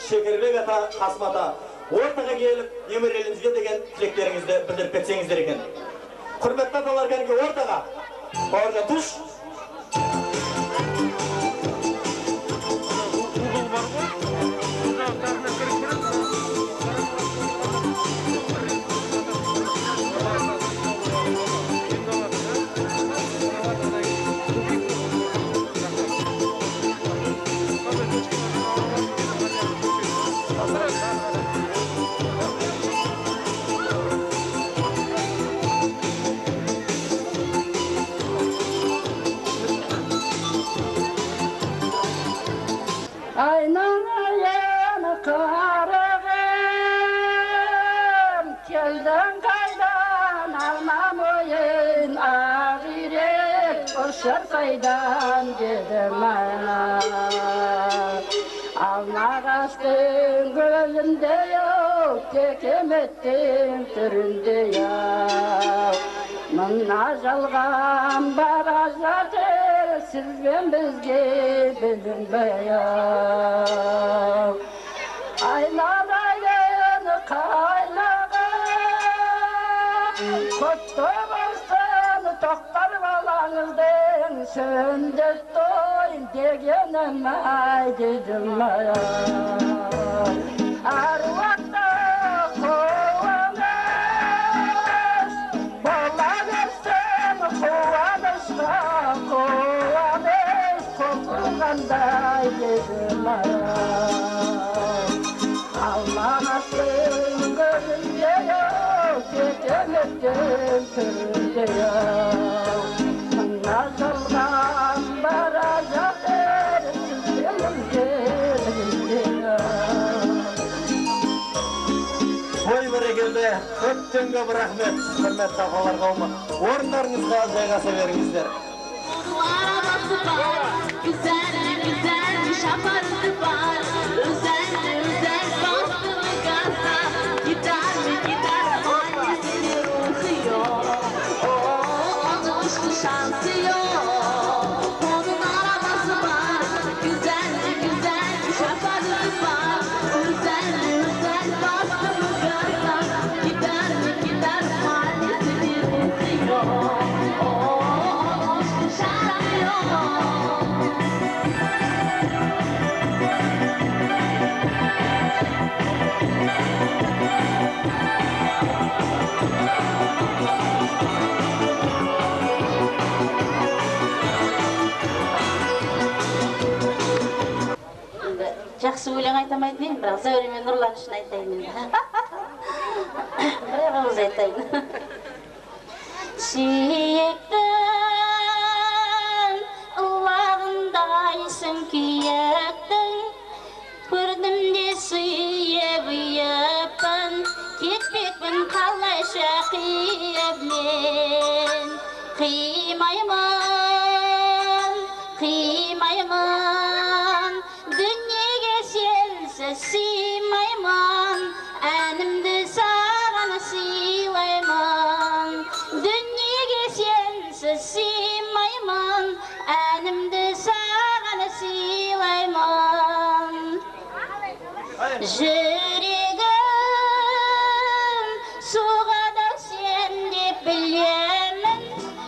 Şekerbek ata, Kasmata, ortaga gelip nemörelerimizge degen tileklerinizde bildirip ketsеңizdер eкен. Hürmetli atalar gelip ortaga. Orada tuş. Kaydan dedim Almağastın gölünde yok, tekemettin türünde yok. Mına жалған бара жатыр, сізбен бізге білінбей yok. Айналайын қайлаған, құтты болсын тоқтар балаңыздың, сөндір той дегенім ай дедім ай. Аруақта қуаныш, бола берсін қуанышқа қуаныш, қосылғандай дедім ай. Алмағастың көзінде yok, кетеметтің түрінде yok. Мына жалған бара жатыр, сізбен білгенімде yok. Ой бәрекелді, көптен көп рахмет, құрметті ағалар қауымы. Орындарыңызға жайғаса беріңіздер. Arabası var, güzel güzel şaparısı var, özel özel bastımı gaza, gider mi gider annesini okuyor, onun aşkı şansı yok. Onun arabası var, güzel güzel şaparısı var, özel özel bastımı gaza, gider mi gider annesini okuyor, onun aşkı şansı yok. Жақсы өлең айтамайды деймін, бірақ Зәуре мен Нұрлан үшін айтайын. Бір ауыз айтайын. Сүйектің ұлағындайсың күйектің, көрдім де сүйіп-үйіппін, кетпекпін қалайша қиып-мен. Қимаймын, қимаймын, дүниеге сенсіз сыймаймын, Жүрегім суға да сен деп білемін,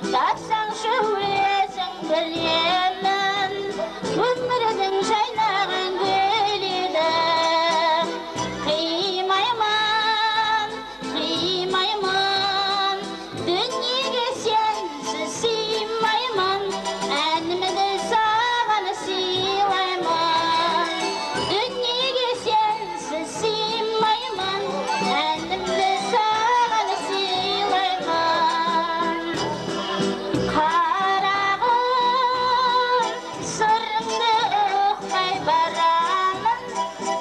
тапсаңшы өзің білемін, өмірдің жайнаған гүл еді. Қимаймын, қимаймын, дүниеге сенсіз сыймаймын, әнімді саған сыйлаймын. Дүниеге сенсіз сыймаймын, әнімді саған сыйлаймын. Қарағым, сырыңды ұқпай барамын,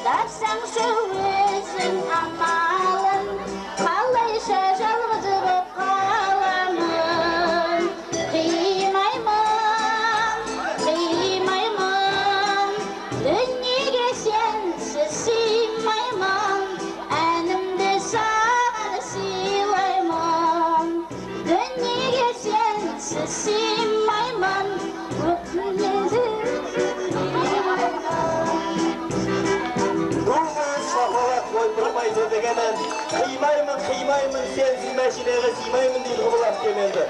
тапсаңшы өзің амалын, қалайша жалғыз боп қаламын. Қимаймын, қимаймын, дүниеге сенсіз сыймаймын, әнімді саған сыйлаймын. Дүниеге сенсіз сыймаймын, өкінеді Шапалақ қой тұрмайды дегенен қимаймын сенсіз мәшинеге сыймаймын дейді құбылап кеменді.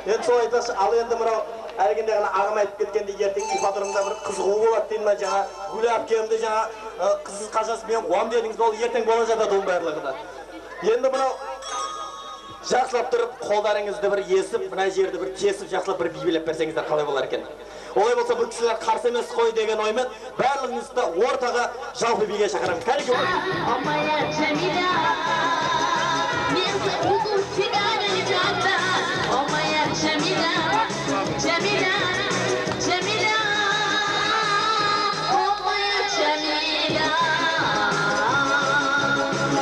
Енді сол айтпақшы, ал енді мынау әлгінде ғана ағым айтып кеткенде ертең ипподрomда бір қызығу болады деймін ма, жаңа гүл әпкемді жаңа қызсыз қашасы мен қуам дедіңіз, ол ертең бола жатады оның барлығы да. Енді мынау жақсылап тұрып қолдарыңызды бір есіп, мына жерді бір кесіп жақсылап бір билеп берсеңіздер қалай болар екен. Олай болса бұл кісілер қарсы емес қой деген оймен барлығыңызды ортаға жалпы биге шақырамын. Кәне Моя Джамиля, мен забуду тебя никогда. О, моя Джамиля, Джамиля, Джамиля, о, моя Джамиля.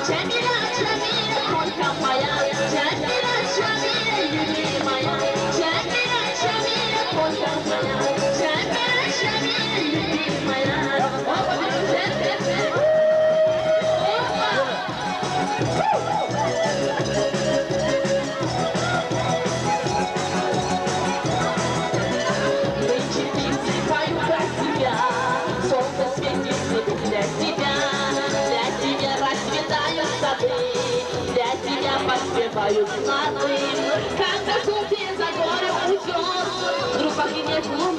Джамиля, Джамиля, только моя. Джамиля, Джамиля, любимая. Джамиля, Джамиля, только моя. Джамиля, Джамиля, любимая. Поспеваю знатым, когда солнце за горы уйдет, вдруг погибнет луна.